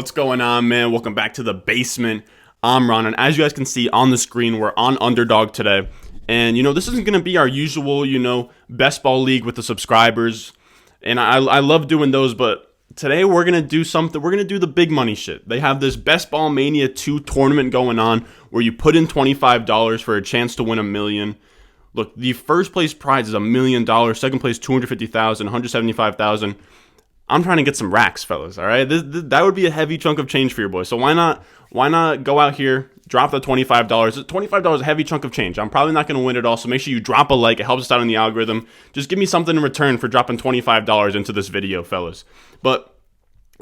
What's going on, man? Welcome back to the basement. I'm Ron, and as you guys can see on the screen, we're on Underdog today. And, this isn't going to be our usual, best ball league with the subscribers. And I love doing those, but today we're going to do something. We're going to do the big money shit. They have this Best Ball Mania 2 tournament going on where you put in $25 for a chance to win $1 million. Look, the first place prize is $1 million. Second place, $250,000, $175,000. I'm trying to get some racks, fellas. All right, that would be a heavy chunk of change for your boy. So why not go out here, drop the $25? $25 is a heavy chunk of change. I'm probably not going to win it all. So make sure you drop a like. It helps us out in the algorithm. Just give me something in return for dropping $25 into this video, fellas. But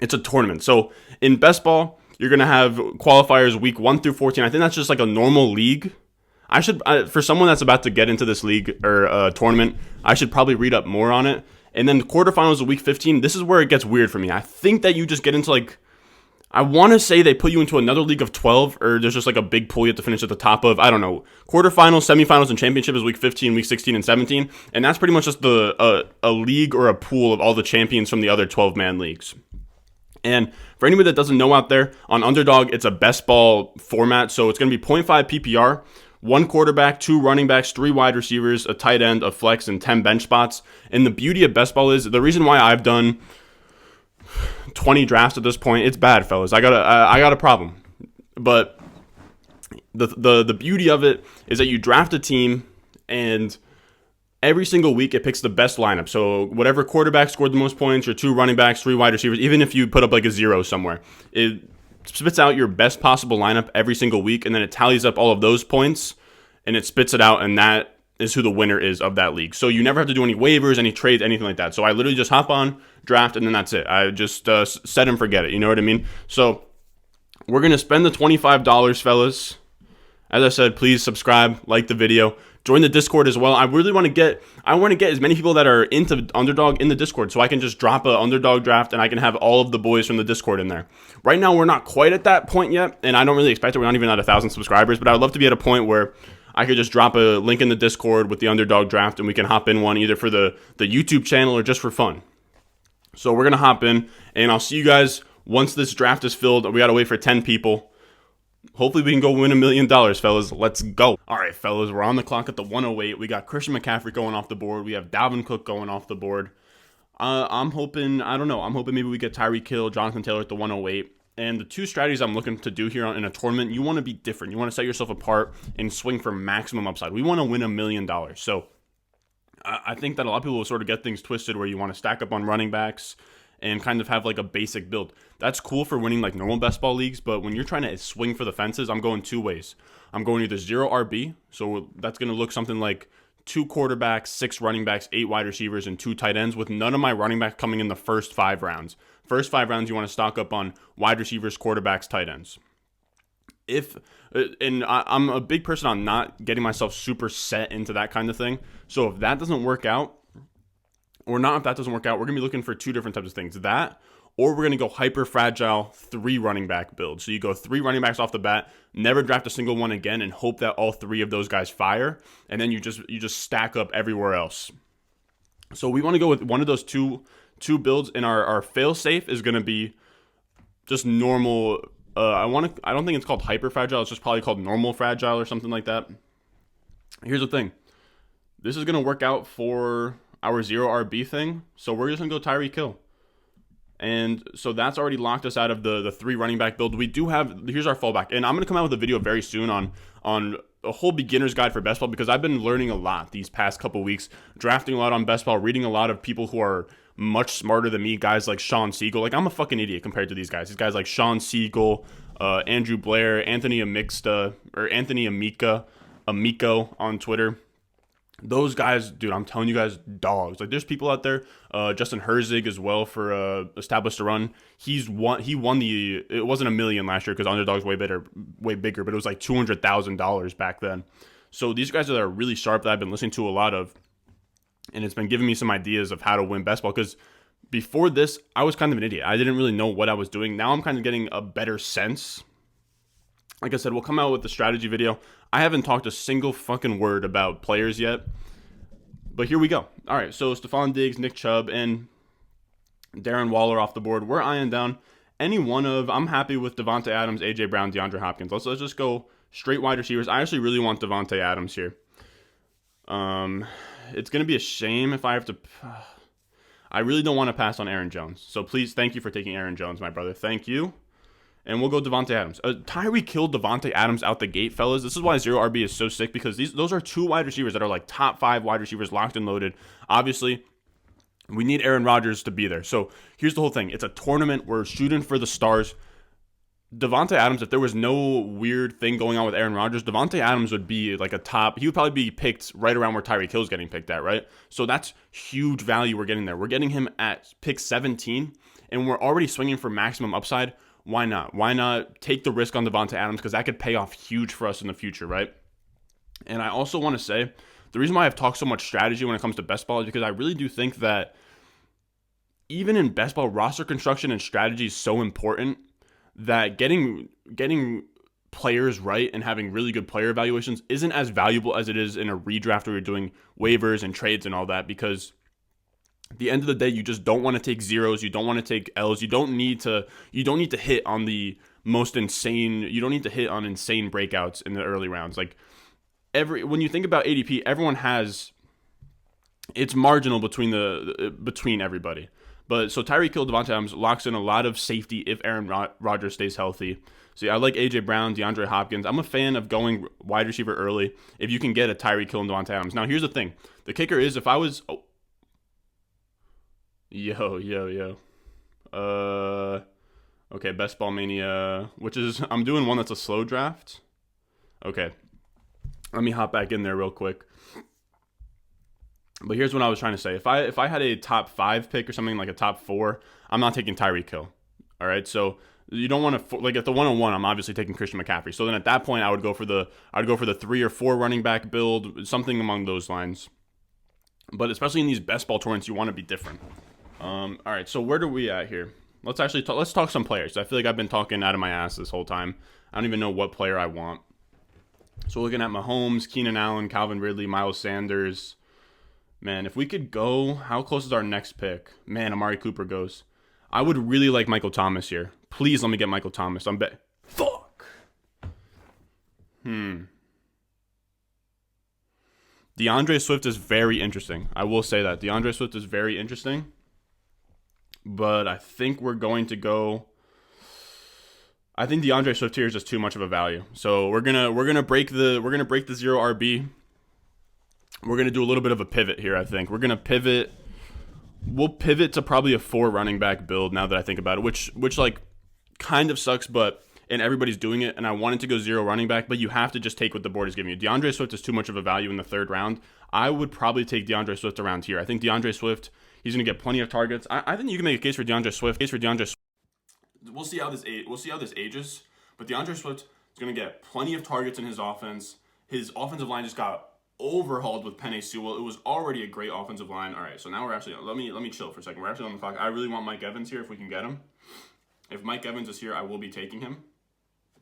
it's a tournament. So in best ball, you're gonna have qualifiers week 1 through 14. I think that's just like a normal league. For someone that's about to get into this league or tournament, I should probably read up more on it. And then the quarterfinals of week 15, this is where it gets weird for me. I think that you just get into I want to say they put you into another league of 12, or there's just like a big pool you have to finish at the top of. I don't know. Quarterfinals, semifinals, and championship is week 15, week 16, and 17. And that's pretty much just a league or a pool of all the champions from the other 12-man leagues. And for anybody that doesn't know out there, on Underdog, it's a best ball format. So it's going to be 0.5 PPR. 1 quarterback, 2 running backs, 3 wide receivers, a tight end, a flex, and 10 bench spots. And the beauty of best ball is the reason why I've done 20 drafts at this point. It's bad, fellas. I got a problem. But the beauty of it is that you draft a team, and every single week it picks the best lineup. So whatever quarterback scored the most points, or 2 running backs, 3 wide receivers, even if you put up like a 0 somewhere, it spits out your best possible lineup every single week, and then it tallies up all of those points, and it spits it out, and that is who the winner is of that league. So you never have to do any waivers, any trades, anything like that. So I literally just hop on, draft, and then that's it. I just set and forget it. You know what I mean? So we're going to spend the $25, fellas. As I said, please subscribe, like the video, join the Discord as well. I want to get as many people that are into Underdog in the Discord, so I can just drop a Underdog draft and I can have all of the boys from the Discord in there. Right now, we're not quite at that point yet, and I don't really expect it. We're not even at 1,000 subscribers, but I would love to be at a point where I could just drop a link in the Discord with the Underdog draft, and we can hop in one either for the YouTube channel or just for fun. So we're going to hop in, and I'll see you guys once this draft is filled. We got to wait for 10 people. Hopefully we can go win $1 million, fellas. Let's go. All right, fellas, we're on the clock at the 108. We got Christian McCaffrey going off the board. We have Dalvin Cook going off the board. I'm hoping maybe we get Tyreek Hill, Jonathan Taylor at the 108. And the 2 strategies I'm looking to do here in a tournament, you want to be different. You want to set yourself apart and swing for maximum upside. We want to win $1 million. So I think that a lot of people will sort of get things twisted where you want to stack up on running backs and kind of have like a basic build. That's cool for winning like normal best ball leagues, but when you're trying to swing for the fences, I'm going 2 ways. I'm going either 0 RB, so that's going to look something like 2 quarterbacks, 6 running backs, 8 wide receivers, and 2 tight ends, with none of my running backs coming in the first 5 rounds. First 5 rounds, you want to stock up on wide receivers, quarterbacks, tight ends. I'm a big person on not getting myself super set into that kind of thing. So if that doesn't work out, we're going to be looking for 2 different types of things. That, or we're going to go hyper fragile 3 running back build. So you go 3 running backs off the bat, never draft a single one again, and hope that all 3 of those guys fire, and then you just stack up everywhere else. So we want to go with one of those two builds, and our fail safe is going to be just normal. I don't think it's called hyper fragile. It's just probably called normal fragile or something like that. Here's the thing. This is going to work out for our 0 RB thing, so we're just going to go Tyreek Hill. And so that's already locked us out of the 3 running back build. We do have, here's our fallback, and I'm going to come out with a video very soon on a whole beginner's guide for best ball, because I've been learning a lot these past couple weeks, drafting a lot on best ball, reading a lot of people who are much smarter than me, guys like Sean Siegel. Like, I'm a fucking idiot compared to these guys like Sean Siegel, Andrew Blair, Anthony Amico on Twitter. Those guys, dude, I'm telling you guys, dogs. Like, there's people out there, Justin Herzig as well for Established to Run. He won it wasn't $1 million last year because Underdog's way bigger, but it was like $200,000 back then. So these guys are really sharp that I've been listening to a lot of, and it's been giving me some ideas of how to win best ball, because before this, I was kind of an idiot. I didn't really know what I was doing. Now I'm kind of getting a better sense. Like I said, we'll come out with the strategy video. I haven't talked a single fucking word about players yet, but here we go. All right, so Stephon Diggs, Nick Chubb, and Darren Waller off the board. We're eyeing down any one of, I'm happy with Devontae Adams, A.J. Brown, DeAndre Hopkins. Let's just go straight wide receivers. I actually really want Devontae Adams here. It's going to be a shame if I have to... I really don't want to pass on Aaron Jones. So please, thank you for taking Aaron Jones, my brother. Thank you. And we'll go Devontae Adams. Tyreek killed Devontae Adams out the gate, fellas. This is why 0RB is so sick, because those are two wide receivers that are like top 5 wide receivers, locked and loaded. Obviously, we need Aaron Rodgers to be there. So here's the whole thing. It's a tournament. We're shooting for the stars. Devontae Adams, if there was no weird thing going on with Aaron Rodgers, Devontae Adams would be like a top. He would probably be picked right around where Tyreek Hill's getting picked at, right? So that's huge value we're getting there. We're getting him at pick 17, and we're already swinging for maximum upside. Why not? Why not take the risk on Devontae Adams? Because that could pay off huge for us in the future, right? And I also want to say, the reason why I've talked so much strategy when it comes to best ball is because I really do think that even in best ball, roster construction and strategy is so important that getting players right and having really good player evaluations isn't as valuable as it is in a redraft where you're doing waivers and trades and all that, because at the end of the day, you just don't want to take zeros, you don't want to take L's, you don't need to hit on the most insane, you don't need to hit on insane breakouts in the early rounds. Like when you think about ADP, everyone has, it's marginal between everybody. But so Tyreek Hill, Devontae Adams locks in a lot of safety if Aaron Rodgers stays healthy. So I like A.J. Brown, DeAndre Hopkins. I'm a fan of going wide receiver early if you can get a Tyreek Hill and Devontae Adams. Now, here's the thing. The kicker is if I was... Oh. Yo. Okay, Best Ball Mania, which is... I'm doing one that's a slow draft. Okay. Let me hop back in there real quick. But here's what I was trying to say. If I had a top 5 pick or something like a top 4, I'm not taking Tyreek Hill. All right, so you don't want to like at the 101. I'm obviously taking Christian McCaffrey. So then at that point, I would go for the 3 or 4 running back build, something along those lines. But especially in these best ball tournaments, you want to be different. All right, so where are we at here? Let's actually let's talk some players. I feel like I've been talking out of my ass this whole time. I don't even know what player I want. So looking at Mahomes, Keenan Allen, Calvin Ridley, Miles Sanders. Man, if we could go, how close is our next pick? Man, Amari Cooper goes. I would really like Michael Thomas here. Please let me get Michael Thomas. Fuck. DeAndre Swift is very interesting. I will say that. DeAndre Swift is very interesting. But I think we're going to go... I think DeAndre Swift here is just too much of a value. So we're gonna break the 0 RB. We're going to do a little bit of a pivot here, I think. We're going to pivot. We'll pivot to probably a 4 running back build now that I think about it, which like kind of sucks, and everybody's doing it, and I wanted to go 0 running back, but you have to just take what the board is giving you. DeAndre Swift is too much of a value in the 3rd round. I would probably take DeAndre Swift around here. I think DeAndre Swift, he's going to get plenty of targets. I think you can make a case for DeAndre Swift. We'll see how this ages, but DeAndre Swift is going to get plenty of targets in his offense. His offensive line just got overhauled with Penei Sewell. It was already a great offensive line. All right, so now we're actually... Let me chill for a second. We're actually on the clock. I really want Mike Evans here if we can get him. If Mike Evans is here, I will be taking him.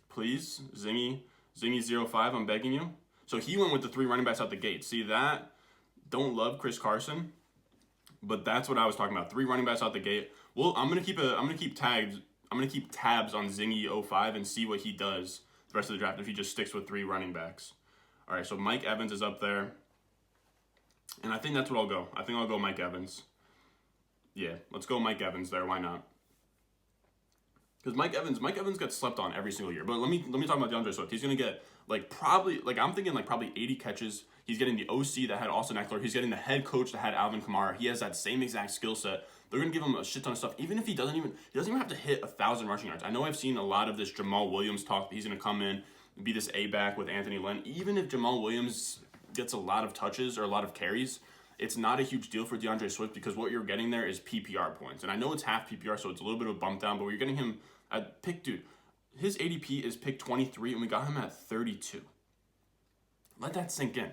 Please, Zingy05, I'm begging you. So he went with the 3 running backs out the gate. See that? Don't love Chris Carson, but that's what I was talking about. 3 running backs out the gate. Well, I'm gonna keep tabs on Zingy05 and see what he does the rest of the draft if he just sticks with 3 running backs. All right, so Mike Evans is up there. And I think that's what I'll go. I think I'll go Mike Evans. Yeah, let's go Mike Evans there. Why not? Because Mike Evans gets slept on every single year. But let me talk about DeAndre Swift. He's going to get I'm thinking probably 80 catches. He's getting the OC that had Austin Eckler. He's getting the head coach that had Alvin Kamara. He has that same exact skill set. They're going to give him a shit ton of stuff. Even if he doesn't even have to hit 1,000 rushing yards. I know I've seen a lot of this Jamal Williams talk that he's going to come in be this A-back with Anthony Lynn. Even if Jamal Williams gets a lot of touches or a lot of carries, it's not a huge deal for DeAndre Swift because what you're getting there is PPR points. And I know it's half PPR, so it's a little bit of a bump down, but you're getting him at pick, dude. His ADP is pick 23, and we got him at 32. Let that sink in.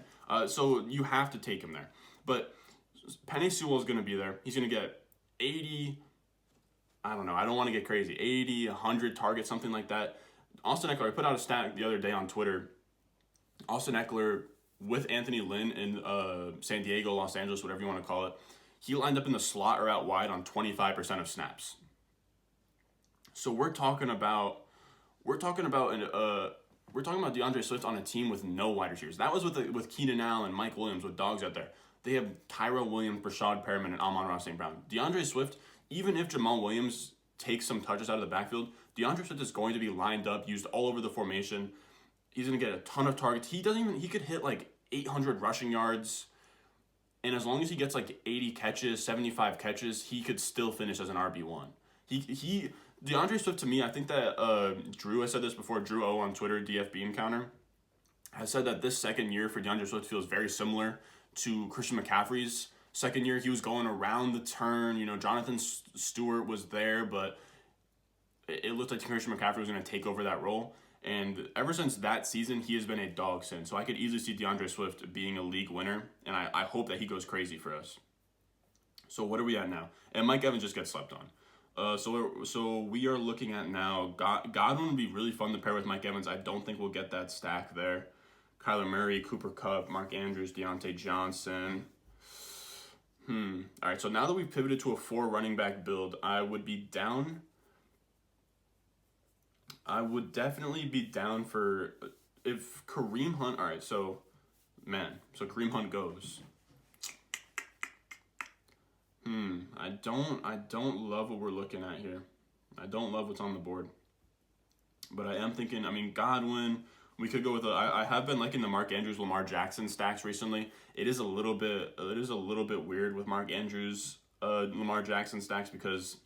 So you have to take him there. But Penei Sewell is going to be there. He's going to get 80, I don't know, I don't want to get crazy, 80, 100 targets, something like that. Austin Eckler, I put out a stat the other day on Twitter. Austin Eckler with Anthony Lynn in San Diego, Los Angeles, whatever you want to call it, he lined up in the slot or out wide on 25% of snaps. So we're talking about DeAndre Swift on a team with no wide receivers. That was with Keenan Allen, Mike Williams, with dogs out there. They have Tyrell Williams, Brashad Perriman, and Amon-Ra St. Brown. DeAndre Swift, even if Jamal Williams takes some touches out of the backfield, DeAndre Swift is going to be lined up, used all over the formation. He's going to get a ton of targets. He could hit like 800 rushing yards. And as long as he gets like 80 catches, 75 catches, he could still finish as an RB1. DeAndre Swift, to me, I think that Drew, I said this before, Drew O on Twitter, DFB Encounter, has said that this second year for DeAndre Swift feels very similar to Christian McCaffrey's second year. He was going around the turn. Jonathan Stewart was there, but it looked like Christian McCaffrey was going to take over that role. And ever since that season, he has been a dog since. So I could easily see DeAndre Swift being a league winner, and I hope that he goes crazy for us. So what are we at now? And Mike Evans just gets slept on. So we are looking at now, Godwin would be really fun to pair with Mike Evans. I don't think we'll get that stack there. Kyler Murray, Cooper Kupp, Mark Andrews, Deontay Johnson. All right, so now that we've pivoted to a 4 running back build, I would definitely be down for if Kareem Hunt. All right, so Kareem Hunt goes. I don't love what we're looking at here. I don't love what's on the board. But I am thinking, Godwin, we could go with I have been liking the Mark Andrews, Lamar Jackson stacks recently. It is a little bit weird with Mark Andrews, Lamar Jackson stacks because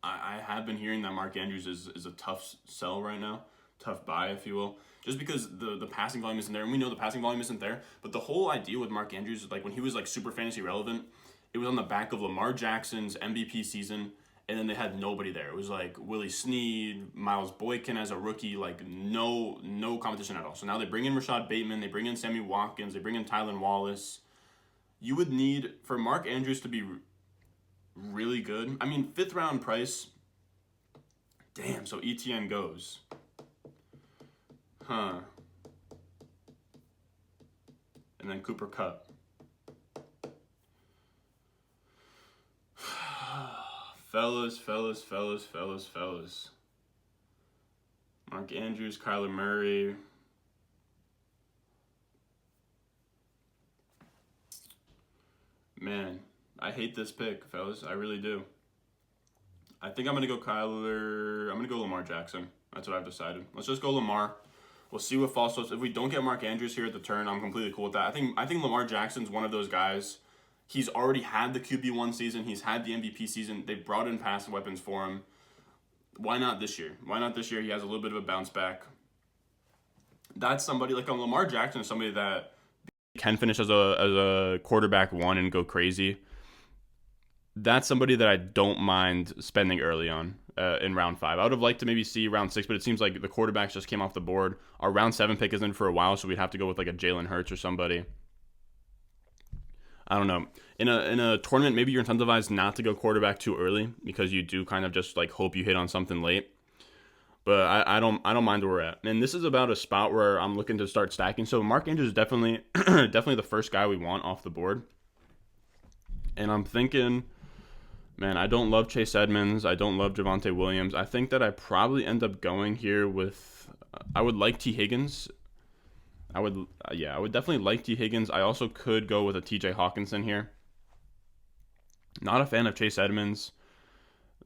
I have been hearing that Mark Andrews is a tough sell right now, tough buy, if you will, just because the passing volume isn't there, and we know the passing volume isn't there. But the whole idea with Mark Andrews, like when he was like super fantasy relevant, it was on the back of Lamar Jackson's MVP season, and then they had nobody there. It was like Willie Snead, Miles Boykin as a rookie, like no competition at all. So now they bring in Rashad Bateman, they bring in Sammy Watkins, they bring in Tylan Wallace. You would need, for Mark Andrews to be really good, 5th round price. Damn, so ETN goes. And then Cooper Kupp. Fellas. Mark Andrews, Kyler Murray. Man, I hate this pick, fellas. I really do. I think I'm going to go Lamar Jackson. That's what I've decided. Let's just go Lamar. We'll see what falls. If we don't get Mark Andrews here at the turn, I'm completely cool with that. I think Lamar Jackson's one of those guys. He's already had the QB1 season. He's had the MVP season. They brought in passing weapons for him. Why not this year? He has a little bit of a bounce back. That's somebody like Lamar Jackson is somebody that can finish as a quarterback 1 and go crazy. That's somebody that I don't mind spending early on in round 5. I would have liked to maybe see round 6, but it seems like the quarterbacks just came off the board. Our round 7 pick isn't for a while, so we'd have to go with like a Jalen Hurts or somebody. I don't know. In a tournament, maybe you're incentivized not to go quarterback too early because you do kind of just like hope you hit on something late. But I don't mind where we're at. And this is about a spot where I'm looking to start stacking. So Mark Andrews is definitely the first guy we want off the board. And I'm thinking, man, I don't love Chase Edmonds. I don't love Javonte Williams. I think that I probably end up going here with I would like T. Higgins. I would definitely like T. Higgins. I also could go with a TJ Hawkinson here. Not a fan of Chase Edmonds.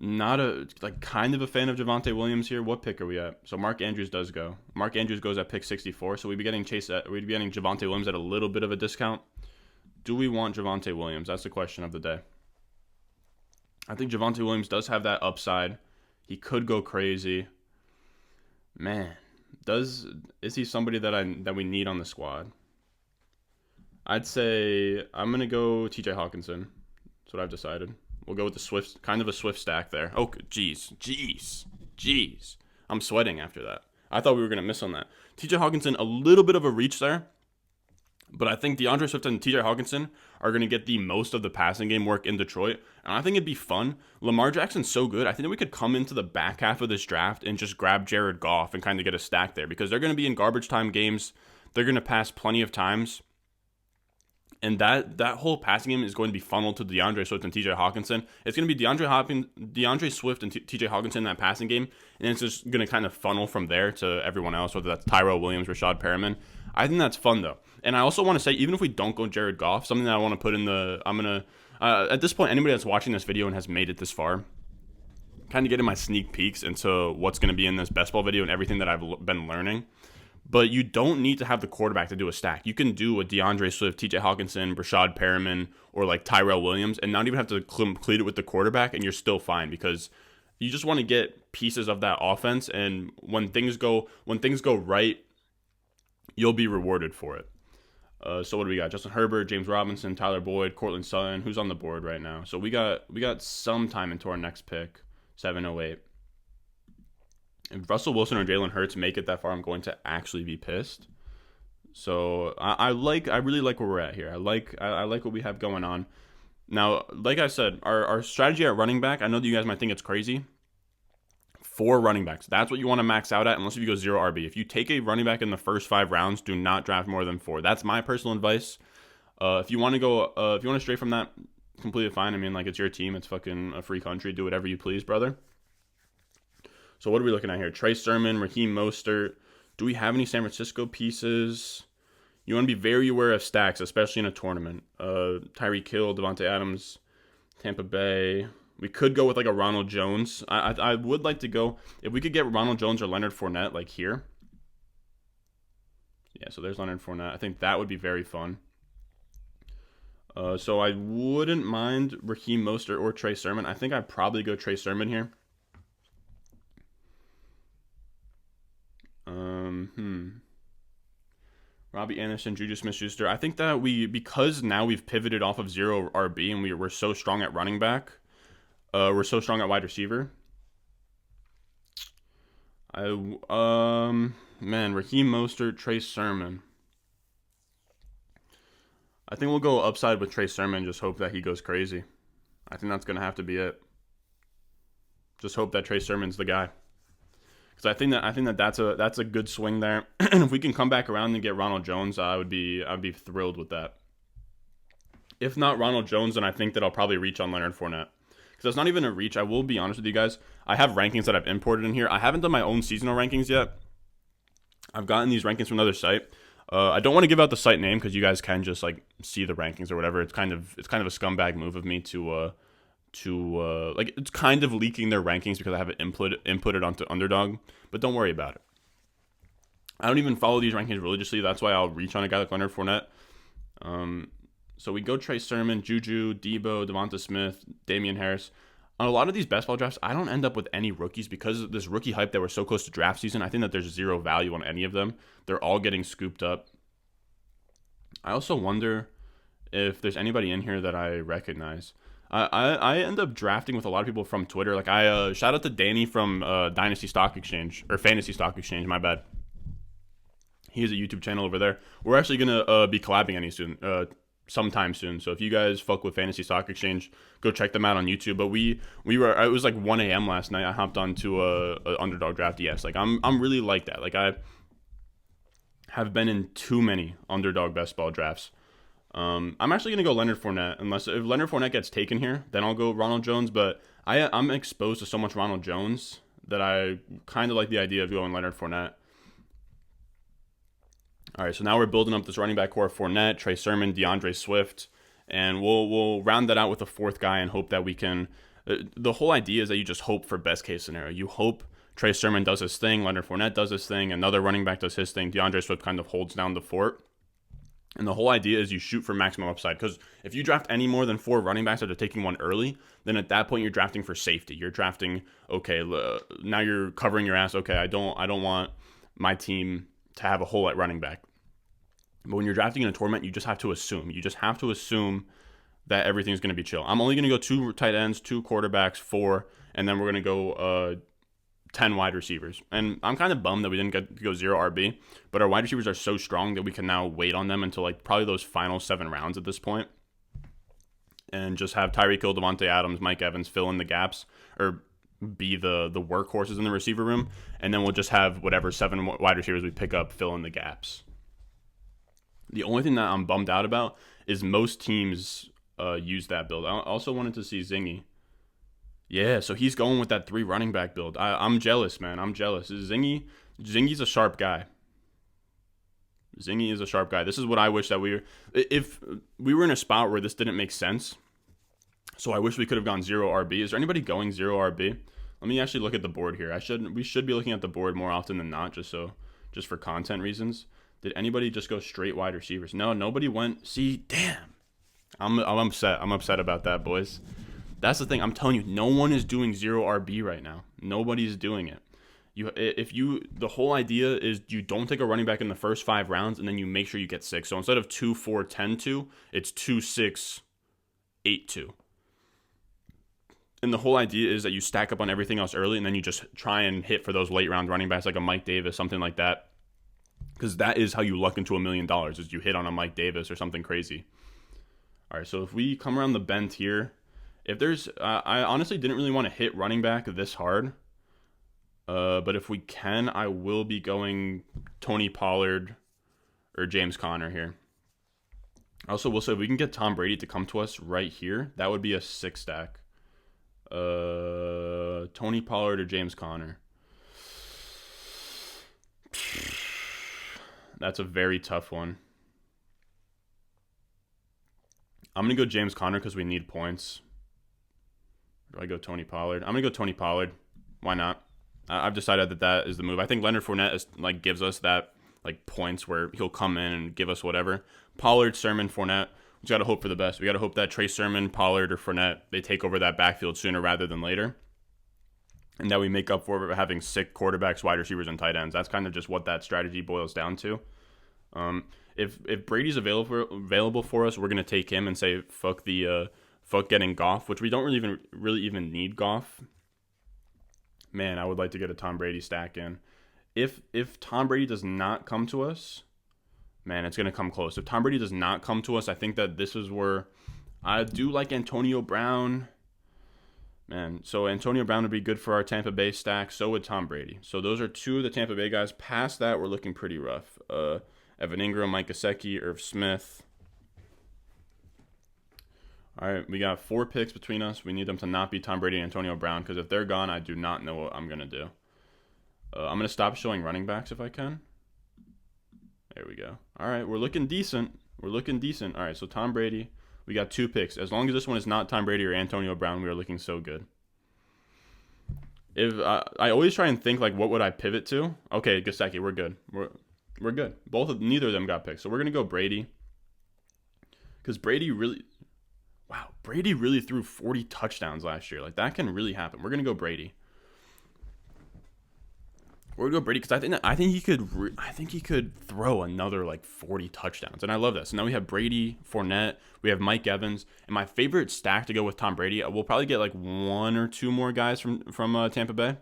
Kind of a fan of Javonte Williams here. What pick are we at? So Mark Andrews does go. Mark Andrews goes at pick 64. So we'd be getting Javonte Williams at a little bit of a discount. Do we want Javonte Williams? That's the question of the day. I think Javonte Williams does have that upside. He could go crazy. Man. Is he somebody that we need on the squad? I'd say I'm gonna go TJ Hawkinson. That's what I've decided. We'll go with the Swift, kind of a Swift stack there. Oh, jeez. I'm sweating after that. I thought we were gonna miss on that. TJ Hawkinson, a little bit of a reach there, but I think DeAndre Swift and TJ Hawkinson are going to get the most of the passing game work in Detroit. And I think it'd be fun. Lamar Jackson's so good. I think that we could come into the back half of this draft and just grab Jared Goff and kind of get a stack there because they're going to be in garbage time games. They're going to pass plenty of times. And that whole passing game is going to be funneled to DeAndre Swift and TJ Hawkinson. It's going to be DeAndre Swift and TJ Hawkinson in that passing game, and it's just going to kind of funnel from there to everyone else, whether that's Tyrell Williams, Rashad Perriman. I think that's fun, though. And I also want to say, even if we don't go Jared Goff, something that I want to put in at this point, anybody that's watching this video and has made it this far, kind of getting my sneak peeks into what's going to be in this best ball video and everything that I've been learning. But you don't need to have the quarterback to do a stack. You can do a DeAndre Swift, TJ Hawkinson, Rashad Perriman, or like Tyrell Williams, and not even have to complete it with the quarterback, and you're still fine because you just want to get pieces of that offense. And when things go right, you'll be rewarded for it. So what do we got? Justin Herbert, James Robinson, Tyler Boyd, Cortland Sutton. Who's on the board right now? So we got some time into our next pick, 7:08. If Russell Wilson or Jalen Hurts make it that far, I'm going to actually be pissed. So I really like where we're at here. I like what we have going on. Now, like I said, our strategy at running back, I know that you guys might think it's crazy. 4 running backs. That's what you want to max out at, unless if you go 0 RB. If you take a running back in the first 5 rounds, do not draft more than 4. That's my personal advice. If you want to stray from that, completely fine. I mean, like, it's your team. It's fucking a free country. Do whatever you please, brother. So what are we looking at here? Trey Sermon, Raheem Mostert. Do we have any San Francisco pieces? You want to be very aware of stacks, especially in a tournament. Tyreek Hill, Devontae Adams, Tampa Bay. We could go with like a Ronald Jones. I would like to go, if we could get Ronald Jones or Leonard Fournette like here. Yeah, so there's Leonard Fournette. I think that would be very fun. So I wouldn't mind Raheem Mostert or Trey Sermon. I think I'd probably go Trey Sermon here. Robbie Anderson, Juju Smith-Schuster. I think that because now we've pivoted off of 0 RB and we're so strong at running back, we're so strong at wide receiver. Raheem Mostert, Trey Sermon. I think we'll go upside with Trey Sermon. Just hope that he goes crazy. I think that's gonna have to be it. Just hope that Trey Sermon's the guy. Because I think that that's a good swing there. And if we can come back around and get Ronald Jones, I'd be thrilled with that. If not Ronald Jones, then I think that I'll probably reach on Leonard Fournette. Because that's not even a reach. I will be honest with you guys. I have rankings that I've imported in here. I haven't done my own seasonal rankings yet. I've gotten these rankings from another site. I don't want to give out the site name because you guys can just like see the rankings or whatever. It's kind of a scumbag move of me to it's kind of leaking their rankings because I have it inputted onto Underdog, but don't worry about it. I don't even follow these rankings religiously. That's why I'll reach on a guy like Leonard Fournette. So we go Trey Sermon, Juju, Debo, Devonta Smith, Damian Harris. On a lot of these best ball drafts, I don't end up with any rookies because of this rookie hype that we're so close to draft season. I think that there's 0 value on any of them. They're all getting scooped up. I also wonder if there's anybody in here that I recognize. I end up drafting with a lot of people from Twitter. Like shout out to Danny from Dynasty Stock Exchange or Fantasy Stock Exchange. My bad. He has a YouTube channel over there. We're actually gonna be collabing sometime soon. So if you guys fuck with Fantasy Stock Exchange, go check them out on YouTube. But we were. It was like 1 a.m. last night. I hopped onto a Underdog draft. Yes, like I'm really like that. Like I have been in too many Underdog best ball drafts. I'm actually going to go Leonard Fournette. If Leonard Fournette gets taken here, then I'll go Ronald Jones. But I'm exposed to so much Ronald Jones that I kind of like the idea of going Leonard Fournette. All right, so now we're building up this running back core: Fournette, Trey Sermon, DeAndre Swift, and we'll round that out with a 4th guy and hope that we can. The whole idea is that you just hope for best case scenario. You hope Trey Sermon does his thing, Leonard Fournette does his thing, another running back does his thing, DeAndre Swift kind of holds down the fort. And the whole idea is you shoot for maximum upside, because if you draft any more than 4 running backs after taking one early, then at that point you're drafting for safety. You're drafting, okay, now you're covering your ass. Okay, I don't want my team to have a hole at running back. But when you're drafting in a tournament, you just have to assume. You just have to assume that everything's going to be chill. I'm only going to go 2 tight ends, 2 quarterbacks, 4, and then we're going to go 10 wide receivers. And I'm kind of bummed that we didn't get to go 0 RB, but our wide receivers are so strong that we can now wait on them until like probably those final 7 rounds at this point, and just have Tyreek Hill, Devontae Adams, Mike Evans fill in the gaps, or be the workhorses in the receiver room, and then we'll just have whatever 7 wide receivers we pick up fill in the gaps. The only thing that I'm bummed out about is most teams use that build. I also wanted to see Zingy. Yeah, so he's going with that 3 running back build. I'm jealous, man. I'm jealous. Zingy's a sharp guy. Zingy is a sharp guy. This is what I wish that we were. If we were in a spot where this didn't make sense, so I wish we could have gone 0 RB. Is there anybody going 0 RB? Let me actually look at the board here. We should be looking at the board more often than not, just for content reasons. Did anybody just go straight wide receivers? No, nobody went. See, damn. I'm upset. I'm upset about that, boys. That's the thing. I'm telling you, no one is doing 0 RB right now. Nobody's doing it. The whole idea is you don't take a running back in the first 5 rounds, and then you make sure you get 6. So instead of 2, 4, 10, 2, it's 2, 6, 8, 2. And the whole idea is that you stack up on everything else early, and then you just try and hit for those late round running backs like a Mike Davis, something like that. Because that is how you luck into $1 million, is you hit on a Mike Davis or something crazy. All right, so if we come around the bend here, if there's, I honestly didn't really want to hit running back this hard. But if we can, I will be going Tony Pollard or James Conner here. Also, we'll say if we can get Tom Brady to come to us right here, that would be a 6 stack. Tony Pollard or James Conner. That's a very tough one. I'm going to go James Conner because we need points. Or do I go Tony Pollard? I'm going to go Tony Pollard. Why not? I've decided that is the move. I think Leonard Fournette gives us that points where he'll come in and give us whatever. Pollard, Sermon, Fournette. We got to hope for the best. We got to hope that Trey Sermon, Pollard, or Fournette, they take over that backfield sooner rather than later. And that we make up for having sick quarterbacks, wide receivers, and tight ends. That's kind of just what that strategy boils down to. If Brady's available for us, we're gonna take him and say fuck getting Goff, which we don't really even need Goff. Man, I would like to get a Tom Brady stack in. If Tom Brady does not come to us, man, it's gonna come close. If Tom Brady does not come to us, I think that this is where I do like Antonio Brown. Man, so Antonio Brown would be good for our Tampa Bay stack. So would Tom Brady. So those are 2 of the Tampa Bay guys. Past that, we're looking pretty rough. Evan Ingram, Mike Gesicki, Irv Smith. All right, we got 4 picks between us. We need them to not be Tom Brady and Antonio Brown, because if they're gone, I do not know what I'm going to do. I'm going to stop showing running backs if I can. There we go. All right, we're looking decent. All right, so Tom Brady. We got 2 picks. As long as this one is not Tom Brady or Antonio Brown, we are looking so good. If I always try and think what would I pivot to? Okay, Gesicki, we're good. We're good. Neither of them got picked, so we're gonna go Brady. Because Brady really threw 40 touchdowns last year. That can really happen. We're gonna go Brady. We're gonna go Brady because I think he could throw another 40 touchdowns, and I love that. So now we have Brady, Fournette, we have Mike Evans, and my favorite stack to go with Tom Brady. We'll probably get 1 or 2 more guys from Tampa Bay.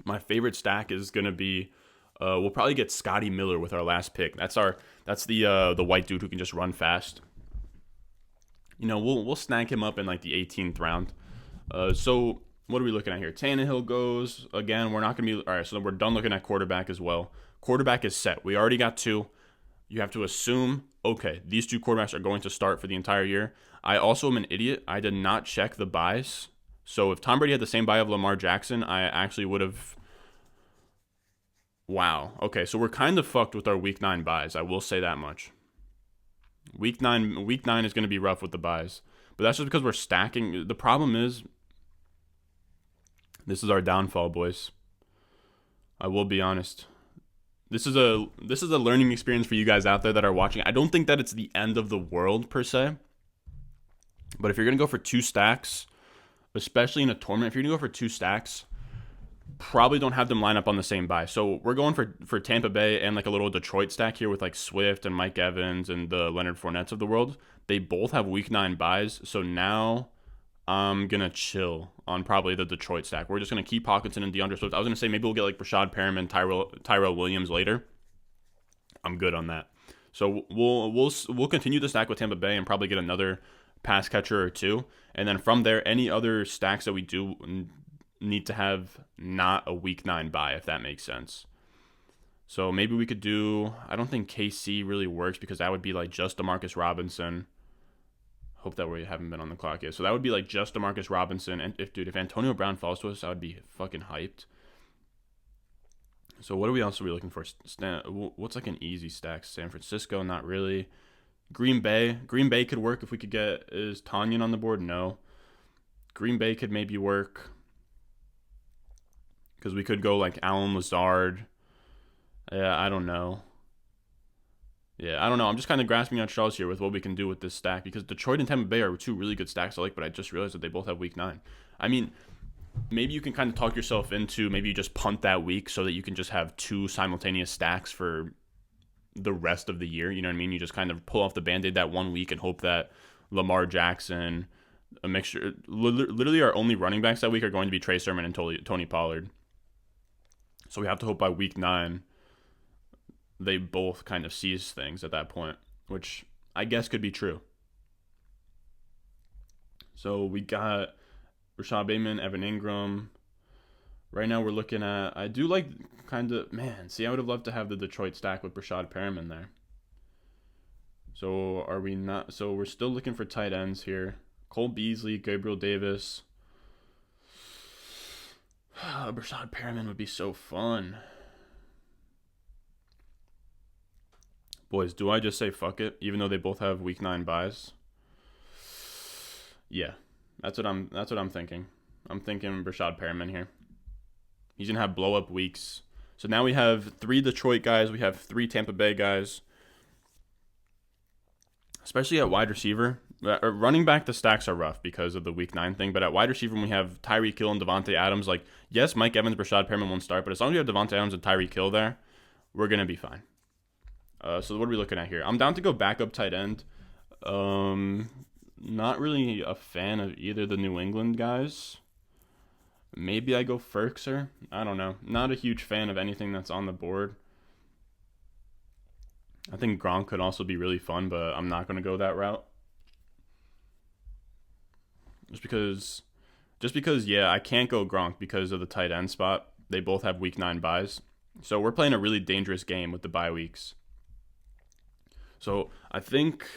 My favorite stack is gonna be we'll probably get Scotty Miller with our last pick. That's the white dude who can just run fast. We'll snag him up in the 18th round. So what are we looking at here? Tannehill goes. Again, we're not going to be... All right, so we're done looking at quarterback as well. Quarterback is set. We already got 2. You have to assume, okay, these 2 quarterbacks are going to start for the entire year. I also am an idiot. I did not check the buys. So if Tom Brady had the same buy of Lamar Jackson, I actually would have... Wow. Okay, so we're kind of fucked with our Week 9 buys. I will say that much. Week 9 is going to be rough with the buys. But that's just because we're stacking. The problem is... This is our downfall, boys. I will be honest. This is a learning experience for you guys out there that are watching. I don't think that it's the end of the world per se. But if you're going to go for 2 stacks, especially in a tournament, if you're going to go for 2 stacks, probably don't have them line up on the same buy. So we're going for Tampa Bay and a little Detroit stack here with Swift and Mike Evans and the Leonard Fournettes of the world. They both have Week 9 buys. So now I'm going to chill on probably the Detroit stack. We're just going to keep Hawkinson and DeAndre Swift. I was going to say maybe we'll get Rashad Perriman, Tyrell Williams later. I'm good on that. So we'll continue the stack with Tampa Bay and probably get another pass catcher or 2. And then from there, any other stacks that we do need to have not a Week 9 bye, if that makes sense. So maybe we could do, I don't think KC really works because that would be like just Demarcus Robinson. Hope that we haven't been on the clock yet. So that would be like just Demarcus Robinson. And if Antonio Brown falls to us, I would be fucking hyped. So what are we also looking for? What's like an easy stack? San Francisco, not really. Green Bay could work if we could get, is Tanyan on the board? No. Green Bay could maybe work because we could go like Allen Lazard. Yeah, I don't know. I'm just kind of grasping at straws here with what we can do with this stack because Detroit and Tampa Bay are two really good stacks I like, but I just realized that they both have week 9. I mean, maybe you can kind of talk yourself into maybe you just punt that week so that you can just have 2 simultaneous stacks for the rest of the year. You know what I mean? You just kind of pull off the Band-Aid that 1 week and hope that Lamar Jackson, a mixture. Literally, our only running backs that week are going to be Trey Sermon and Tony Pollard. So we have to hope by week 9 they both kind of seize things at that point, which I guess could be true. So we got Rashad Bateman, Evan Ingram. Right now we're looking at, I do like kind of, I would have loved to have the Detroit stack with Rashad Perriman there. So are we not, so we're still looking for tight ends here. Cole Beasley, Gabriel Davis. Rashad Perriman would be so fun. Boys, do I just say fuck it, even though they both have week 9 buys? Yeah, that's what I'm thinking. I'm thinking Rashad Perriman here. He's gonna have blow up weeks. So now we have 3 Detroit guys. We have 3 Tampa Bay guys. Especially at wide receiver. Running back, the stacks are rough because of the week 9 thing. But at wide receiver, when we have Tyreek Hill and Devontae Adams, like, yes, Mike Evans, Rashad Perriman won't start, but as long as we have Devontae Adams and Tyreek Hill there, we're gonna be fine. So what are we looking at here? I'm down to go backup tight end. Not really a fan of either of the New England guys. Maybe I go Ferkser. I don't know. Not a huge fan of anything that's on the board. I think Gronk could also be really fun, but I'm not going to go that route. Just because, yeah, I can't go Gronk because of the tight end spot. They both have week 9 buys. So we're playing a really dangerous game with the bye weeks. So I think,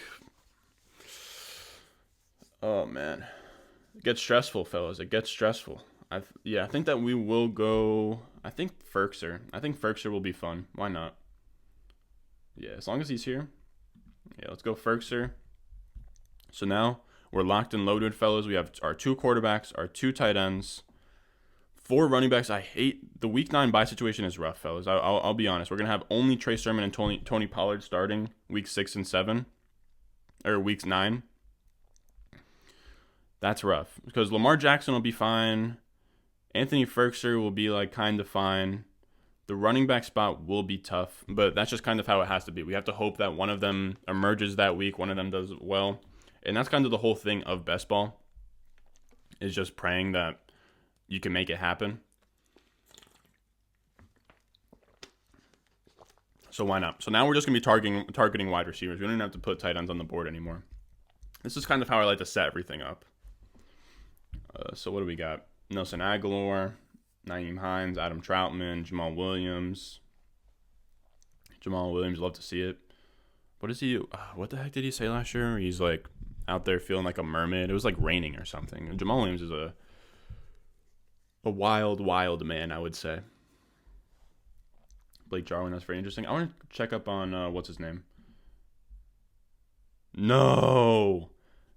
oh man, it gets stressful, fellas. It gets stressful. I think that we will go, I think Ferkser. I think Ferkser will be fun. Why not? Yeah, as long as he's here. Yeah, let's go Ferkser. So now we're locked and loaded, fellas. We have our 2 quarterbacks, our 2 tight ends, 4 running backs. I hate the week 9 bye situation is rough, fellas. I'll be honest. We're gonna have only Trey Sermon and Tony Pollard starting week 6 and 7, or weeks 9. That's rough because Lamar Jackson will be fine. Anthony Ferkser will be like kind of fine. The running back spot will be tough, but that's just kind of how it has to be. We have to hope that one of them emerges that week, one of them does well, and that's kind of the whole thing of best ball. Is just praying that you can make it happen. So why not? So now we're just going to be targeting wide receivers. We don't even have to put tight ends on the board anymore. This is kind of how I like to set everything up. So what do we got? Nelson Aguilar, Nyheim Hines, Adam Troutman, Jamal Williams. Love to see it. What the heck did he say last year? He's like out there feeling like a mermaid. It was like raining or something. And Jamal Williams is a wild man, I would say. Blake Jarwin, that's very interesting. I want to check up on, what's his name? No!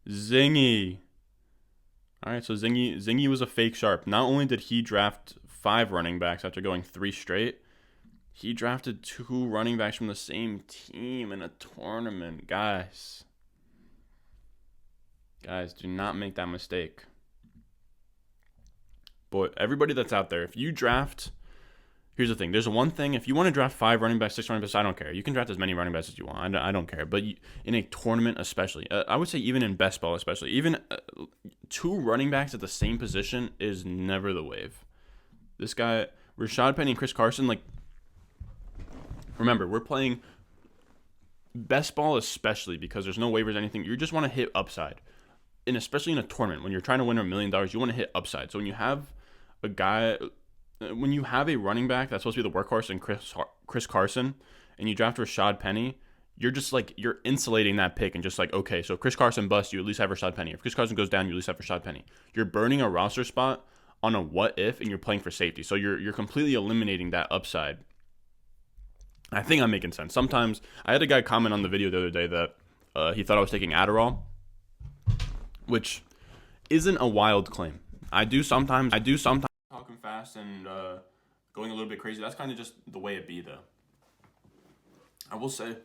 Zingy. All right, so Zingy was a fake sharp. Not only did he draft 5 running backs after going 3 straight, he drafted 2 running backs from the same team in a tournament. Guys, do not make that mistake. Boy, everybody that's out there, if you draft, here's the thing. There's one thing. If you want to draft 5 running backs, 6 running backs, I don't care. You can draft as many running backs as you want. I don't care. But in a tournament especially, I would say even in best ball especially, even 2 running backs at the same position is never the wave. This guy, Rashad Penny and Chris Carson, like, remember, we're playing best ball especially because there's no waivers, anything. You just want to hit upside. And especially in a tournament, when you're trying to win $1 million, you want to hit upside. So when you have a running back that's supposed to be the workhorse and Chris Chris Carson and you draft Rashad Penny, you're just like, you're insulating that pick and just like, okay, so if Chris Carson busts, you at least have Rashad Penny. If Chris Carson goes down, you at least have Rashad Penny. You're burning a roster spot on a what if, and you're playing for safety. So you're completely eliminating that upside. I think I'm making sense. Sometimes I had a guy comment on the video the other day that he thought I was taking Adderall, which isn't a wild claim. I do sometimes talking fast and going a little bit crazy. That's kind of just the way it be, though. I will say,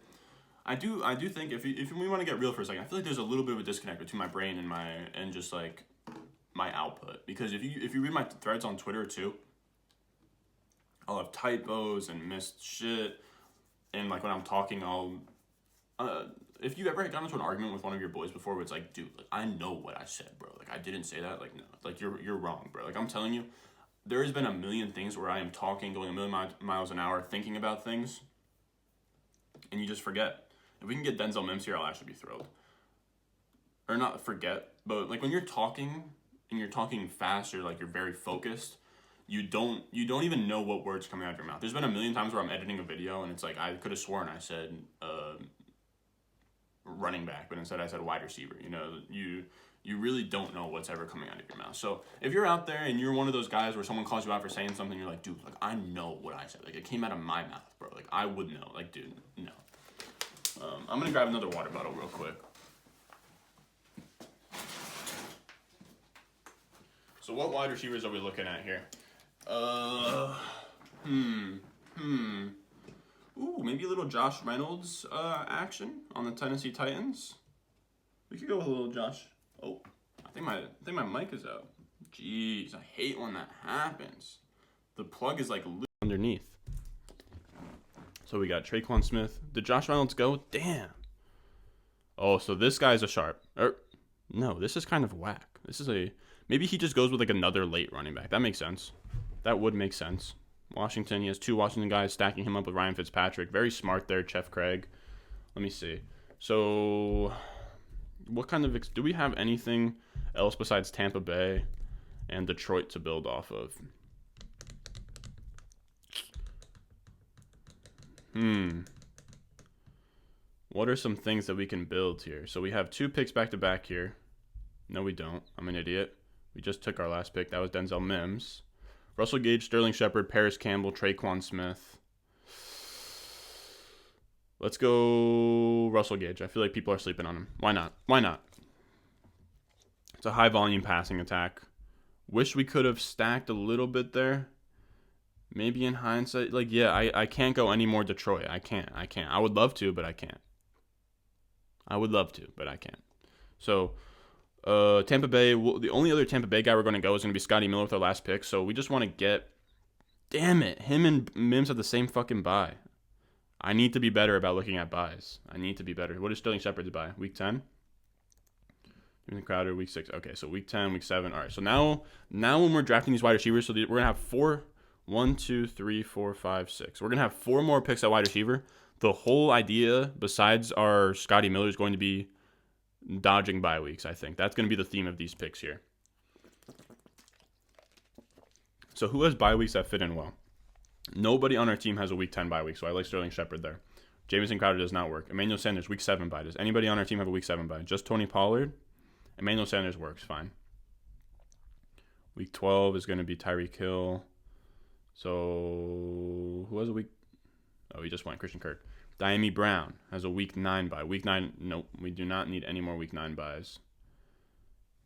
I do think if we want to get real for a second, I feel like there's a little bit of a disconnect between my brain and just like my output. Because if you read my threads on Twitter too, I'll have typos and missed shit, and like when I'm talking, I'll if you ever got into an argument with one of your boys before, where it's like, dude, like, I know what I said, bro. Like I didn't say that. Like no, like you're wrong, bro. Like I'm telling you, there has been a million things where I am talking, going a million miles an hour, thinking about things, and you just forget. If we can get Denzel Mims here, I'll actually be thrilled. Or not forget, but like when you're talking and you're talking fast, or like you're very focused, you don't even know what words coming out of your mouth. There's been a million times where I'm editing a video and it's like I could have sworn I said running back, but instead I said wide receiver. You know, you really don't know what's ever coming out of your mouth. So if you're out there and you're one of those guys where someone calls you out for saying something, you're like, dude, like I know what I said. Like it came out of my mouth, bro. Like I would know. Like, dude, no. I'm gonna grab another water bottle real quick. So what wide receivers are we looking at here? Ooh, maybe a little Josh Reynolds action on the Tennessee Titans. We could go with a little Josh. Oh, I think my mic is out. Jeez, I hate when that happens. The plug is like underneath. So we got Traquan Smith. Did Josh Reynolds go? Damn. Oh, so this guy's a sharp. No, this is kind of whack. This is maybe he just goes with like another late running back. That makes sense. That would make sense. Washington, he has two Washington guys stacking him up with Ryan Fitzpatrick. Very smart there, Jeff Craig. Let me see. So what kind of do we have anything else besides Tampa Bay and Detroit to build off of? What are some things that we can build here? So we have 2 picks back to back here. No, we don't. I'm an idiot. We just took our last pick. That was Denzel Mims. Russell Gage, Sterling Shepard, Paris Campbell, Traquan Smith. Let's go Russell Gage. I feel like people are sleeping on him. Why not? Why not? It's a high volume passing attack. Wish we could have stacked a little bit there. Maybe in hindsight, like, yeah, I can't go any more Detroit. I can't. I would love to, but I can't. So, Tampa Bay, the only other Tampa Bay guy we're going to go is going to be Scotty Miller with our last pick. So we just want to get, damn it, him and Mims have the same fucking bye. I need to be better about looking at buys. I need to be better. What is Sterling Shepard's bye? Week 10? Crowder, week 6. Okay, so week 10, week 7. All right, so now when we're drafting these wide receivers, so we're going to have 4, 1, 2, 3, 4, 5, 6. We're going to have 4 more picks at wide receiver. The whole idea, besides our Scotty Miller, is going to be dodging bye weeks, I think. That's going to be the theme of these picks here. So who has bye weeks that fit in well? Nobody on our team has a week 10 bye week, so I like Sterling Shepard there. Jamison Crowder does not work. Emmanuel Sanders, week 7 bye. Does anybody on our team have a week 7 bye? Just Tony Pollard? Emmanuel Sanders works, fine. Week 12 is going to be Tyreek Hill. So who has a week? Oh, he just went. Christian Kirk. Diami Brown has a week 9 bye. Week 9, nope. We do not need any more week 9 buys.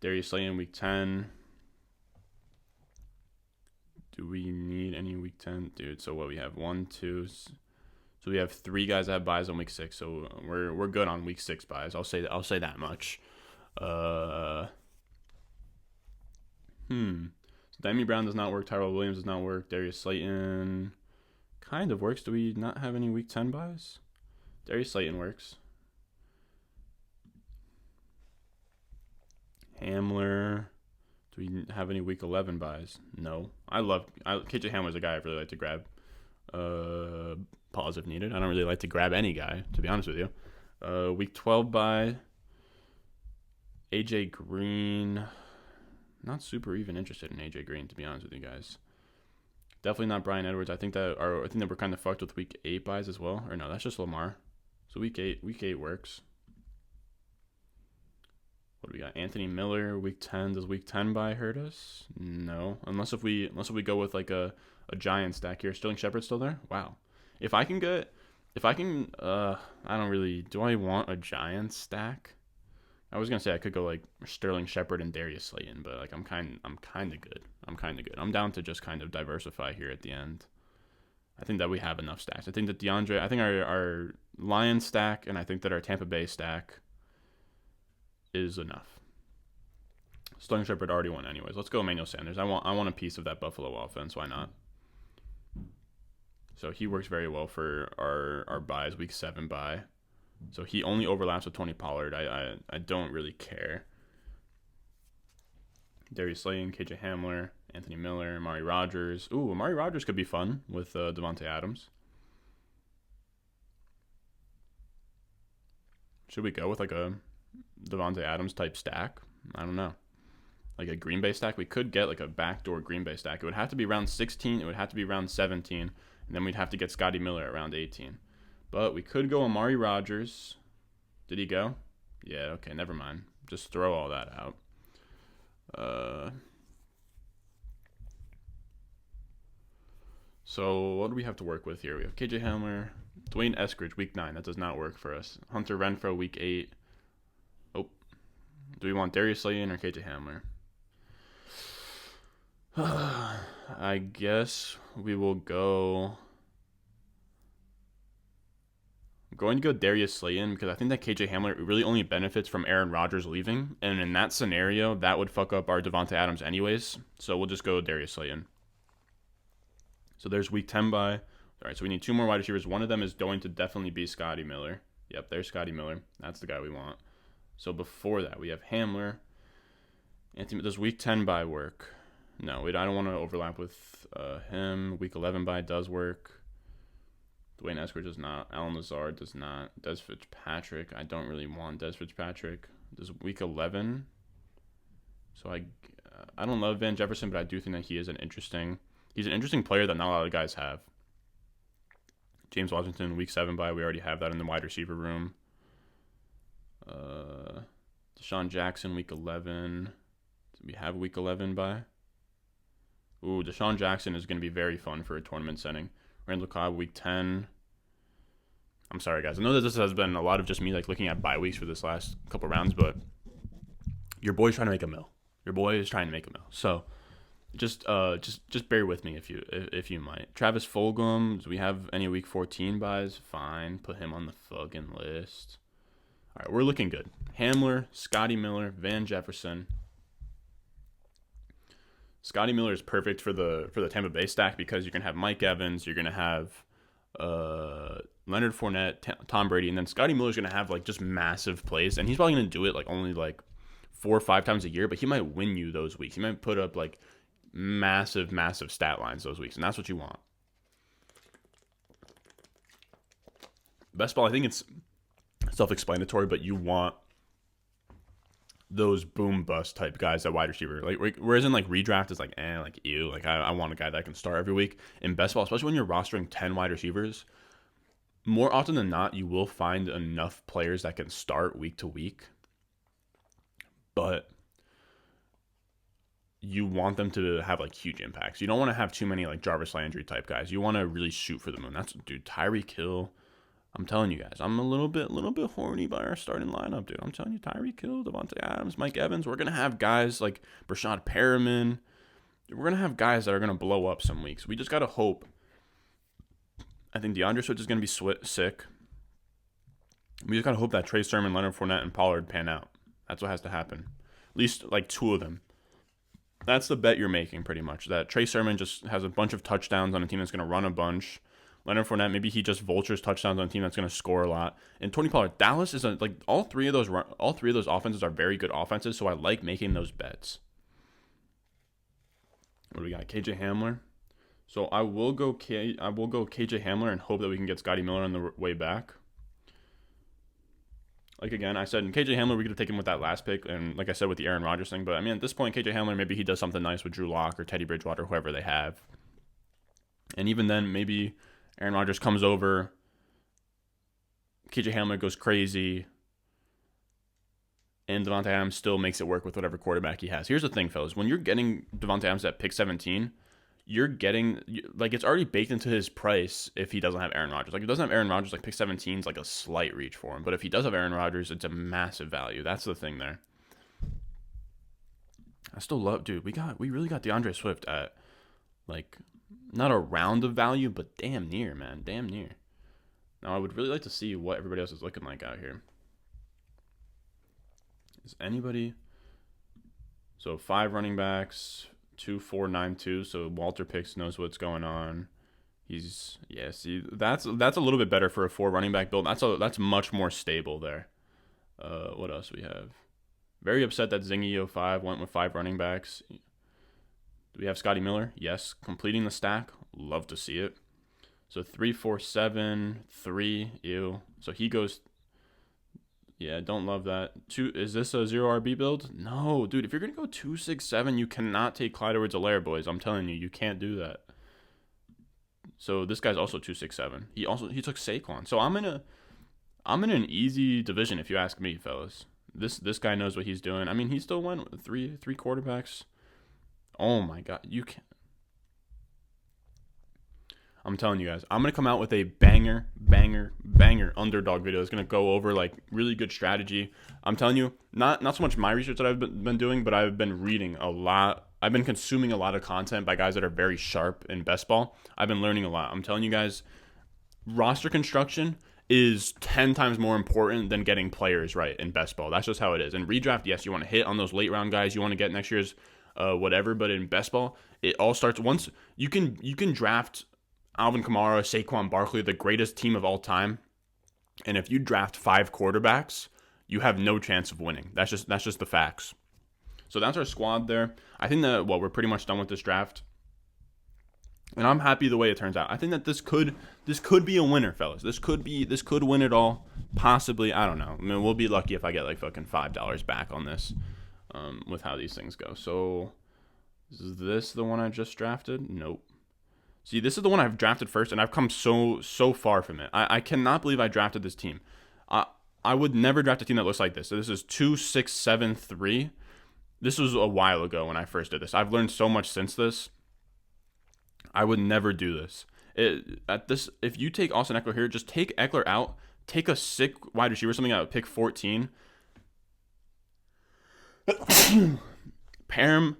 Darius Slayton, week 10. Do we need any week 10? Dude, so what we have? 1, 2. So we have 3 guys that have buys on week 6. So we're good on week 6 buys. I'll say that much. So Diami Brown does not work. Tyrell Williams does not work. Darius Slayton kind of works. Do we not have any week 10 buys? Darius Slayton works. Hamler. Do we have any week 11 buys? No. KJ Hamler's a guy I really like to grab. Pause if needed. I don't really like to grab any guy, to be honest with you. Week 12 buy. AJ Green. Not super even interested in AJ Green, to be honest with you guys. Definitely not Bryan Edwards. I think that we're kind of fucked with week 8 buys as well. Or no, that's just Lamar. So week 8 works. What do we got? Anthony Miller, week 10. Does week 10 buy hurt us? No, unless if we go with like a giant stack here. Sterling Shepard's still there. Wow. I don't really. Do I want a giant stack? I was gonna say I could go like Sterling Shepard and Darius Slayton, but like I'm kind of good. I'm down to just kind of diversify here at the end. I think that we have enough stacks. I think that I think our Lions stack, and I think that our Tampa Bay stack is enough. Sterling Shepard already won anyways. Let's go Emmanuel Sanders. I want a piece of that Buffalo offense. Why not? So he works very well for our buys, week 7 buy. So he only overlaps with Tony Pollard. I don't really care. Darius Slayton, KJ Hamler, Anthony Miller, Amari Rodgers. Ooh, Amari Rodgers could be fun with Devontae Adams. Should we go with like a Devontae Adams type stack? I don't know. Like a Green Bay stack? We could get like a backdoor Green Bay stack. It would have to be round 16. It would have to be round 17. And then we'd have to get Scotty Miller at round 18. But we could go Amari Rodgers. Did he go? Yeah, okay, never mind. Just throw all that out. So what do we have to work with here? We have KJ Hamler, Dwayne Eskridge, week 9. That does not work for us. Hunter Renfrow, week 8. Oh. Do we want Darius Slayton or KJ Hamler? I guess we will go... I'm going to go Darius Slayton because I think that KJ Hamler really only benefits from Aaron Rodgers leaving. And in that scenario, that would fuck up our Devontae Adams anyways. So we'll just go Darius Slayton. So there's week 10 by. All right, so we need 2 more wide receivers. One of them is going to definitely be Scotty Miller. Yep, there's Scotty Miller. That's the guy we want. So before that, we have Hamler. Anthony, does week 10 by work? No, I don't want to overlap with him. Week 11 by does work. Dwayne Eskridge does not. Alan Lazard does not. Des Fitzpatrick. I don't really want Des Fitzpatrick. Does week 11? So I don't love Van Jefferson, but I do think that he's an interesting player that not a lot of guys have. James Washington, week 7 by. We already have that in the wide receiver room. Deshaun Jackson, week 11. Do we have week 11 by? Ooh, Deshaun Jackson is going to be very fun for a tournament setting. Randall Cobb, week 10. I'm sorry, guys. I know that this has been a lot of just me like looking at bye weeks for this last couple rounds, but your boy's trying to make a mill. Your boy is trying to make a mill. So just bear with me if you might. Travis Fulgham, do we have any week 14 buys? Fine. Put him on the fucking list. All right, we're looking good. Hamler, Scotty Miller, Van Jefferson. Scotty Miller is perfect for the Tampa Bay stack because you're going to have Mike Evans, you're going to have Leonard Fournette, Tom Brady, and then Scotty Miller's going to have like just massive plays, and he's probably going to do it like only like 4 or 5 times a year, but he might win you those weeks. He might put up like massive stat lines those weeks, and that's what you want. Best ball, I think it's self-explanatory, but you want those boom bust type guys at wide receiver. Like whereas in like redraft is like like ew. Like I want a guy that can start every week. In best ball, especially when you're rostering 10 wide receivers, more often than not, you will find enough players that can start week to week. But you want them to have like huge impacts. You don't want to have too many like Jarvis Landry type guys. You want to really shoot for the moon. That's dude, Tyreek Hill. I'm telling you guys, I'm a little bit horny by our starting lineup, dude. I'm telling you, Tyreek Hill, Devontae Adams, Mike Evans. We're gonna have guys like Brashad Perriman. We're gonna have guys that are gonna blow up some weeks. We just gotta hope. I think DeAndre Swift is gonna be sick. We just gotta hope that Trey Sermon, Leonard Fournette, and Pollard pan out. That's what has to happen. At least like 2 of them. That's the bet you're making, pretty much. That Trey Sermon just has a bunch of touchdowns on a team that's gonna run a bunch. Leonard Fournette, maybe he just vultures touchdowns on a team that's going to score a lot. And Tony Pollard, Dallas is like all three of those offenses are very good offenses, so I like making those bets. What do we got? KJ Hamler. So I will go KJ Hamler and hope that we can get Scotty Miller on the way back. Like again, I said in KJ Hamler we could have taken him with that last pick, and like I said with the Aaron Rodgers thing. But I mean at this point, KJ Hamler maybe he does something nice with Drew Lock or Teddy Bridgewater, whoever they have. And even then, maybe Aaron Rodgers comes over, KJ Hamler goes crazy, and Devontae Adams still makes it work with whatever quarterback he has. Here's the thing, fellas. When you're getting Devontae Adams at pick 17, you're getting, like, it's already baked into his price if he doesn't have Aaron Rodgers. Like, if he doesn't have Aaron Rodgers, like, pick 17 is like a slight reach for him. But if he does have Aaron Rodgers, it's a massive value. That's the thing there. I still love, dude, we really got DeAndre Swift at, like, not a round of value, but damn near, man. Damn near. Now, I would really like to see what everybody else is looking like out here. Is anybody... So 5 running backs, 2, 4, 9, 2. So Walter Picks knows what's going on. He's see that's a little bit better for a 4 running back build. That's much more stable there. What else we have? Very upset that Zingy05 went with 5 running backs. Do we have Scotty Miller? Yes, completing the stack. Love to see it. So 3, 4, 7, 3. Ew. So he goes. Yeah, don't love that. Is this a 0 RB build? No, dude. If you're gonna go 2, 6, 7, you cannot take Clyde Edwards-Helaire, boys. I'm telling you, you can't do that. So this guy's also 2, 6, 7. He took Saquon. So I'm in an easy division if you ask me, fellas. This guy knows what he's doing. I mean, he still went with three quarterbacks. Oh my god, you can't. I'm telling you guys, I'm going to come out with a banger underdog video. It's going to go over, like, really good strategy. I'm telling you, not so much my research that I've been doing, but I've been reading a lot. I've been consuming a lot of content by guys that are very sharp in best ball. I've been learning a lot. I'm telling you guys, roster construction is 10 times more important than getting players right in best ball. That's just how it is. In redraft, yes, you want to hit on those late round guys. You want to get next year's whatever, but in best ball, it all starts once you can draft Alvin Kamara, Saquon Barkley, the greatest team of all time. And if you draft 5 quarterbacks, you have no chance of winning. That's just the facts. So that's our squad there. I think that we're pretty much done with this draft. And I'm happy the way it turns out. I think that this could be a winner, fellas. This could win it all. Possibly, I don't know. I mean, we'll be lucky if I get like fucking $5 back on this, with how these things go. So is this the one I just drafted? Nope. See, this is the one I've drafted first, and I've come so far from it. I cannot believe I drafted this team. I would never draft a team that looks like this. So this is 2, 6, 7, 3. This was a while ago when I first did this. I've learned so much since this. I would never do this. If you take Austin Eckler here, just take Eckler out. Take a sick wide receiver, something out of pick 14. Pair him.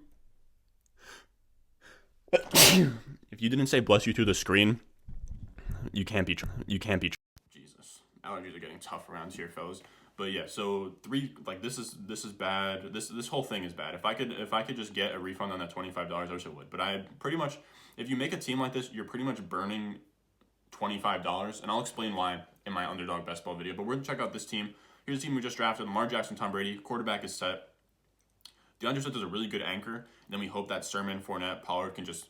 If you didn't say bless you through the screen, you can't be. Jesus, allergies are getting tough around here, fellas. But yeah, so 3, like, this is bad. This whole thing is bad. If I could just get a refund on that $25, I wish I would. But I pretty much, if you make a team like this, you're pretty much burning $25, and I'll explain why in my underdog best ball video. But we're gonna check out this team. Here's the team we just drafted: Lamar Jackson, Tom Brady. Quarterback is set. DeAndre Swift is a really good anchor. And then we hope that Sermon, Fournette, Pollard can just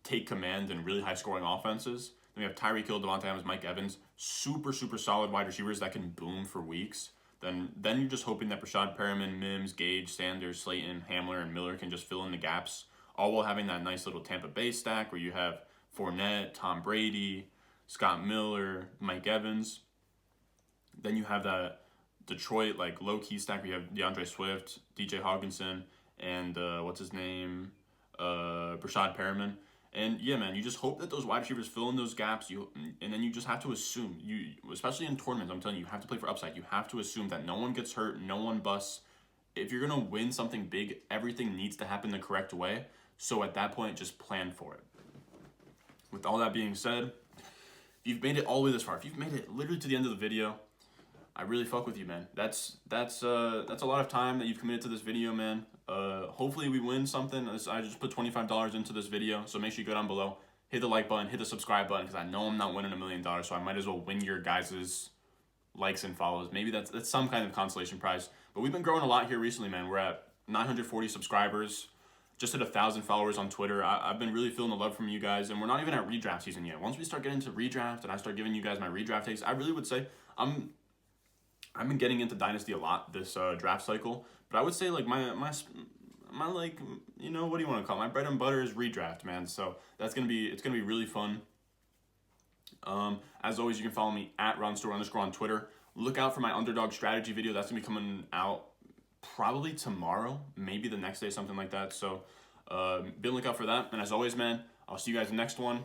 take command in really high-scoring offenses. Then we have Tyreek Hill, Devontae Adams, Mike Evans. Super solid wide receivers that can boom for weeks. Then you're just hoping that Rashad Perriman, Mims, Gage, Sanders, Slayton, Hamler, and Miller can just fill in the gaps, all while having that nice little Tampa Bay stack where you have Fournette, Tom Brady, Scott Miller, Mike Evans. Then you have that Detroit, like, low-key stack where you have DeAndre Swift, DJ Hawkinson, and what's his name? Rashad Perriman. And yeah, man, you just hope that those wide receivers fill in those gaps. And then you just have to assume, especially in tournaments, I'm telling you, you have to play for upside. You have to assume that no one gets hurt, no one busts. If you're gonna win something big, everything needs to happen the correct way. So at that point, just plan for it. With all that being said, if you've made it all the way this far, if you've made it literally to the end of the video, I really fuck with you, man. That's a lot of time that you've committed to this video, man. Hopefully we win something. I just put $25 into this video, so make sure you go down below, hit the like button, hit the subscribe button, because I know I'm not winning $1 million, so I might as well win your guys' likes and follows. Maybe that's some kind of consolation prize. But we've been growing a lot here recently, man. We're at 940 subscribers, just hit 1,000 followers on Twitter. I've been really feeling the love from you guys, and we're not even at redraft season yet. Once we start getting into redraft and I start giving you guys my redraft takes, I really would say I've been getting into Dynasty a lot this draft cycle, but I would say, like, my like, you know, what do you want to call it? My bread and butter is redraft, man. So it's gonna be really fun. As always, you can follow me at @RonStore_ on Twitter. Look out for my underdog strategy video. That's gonna be coming out probably tomorrow, maybe the next day, something like that. So be on the lookout for that. And as always, man, I'll see you guys in the next one.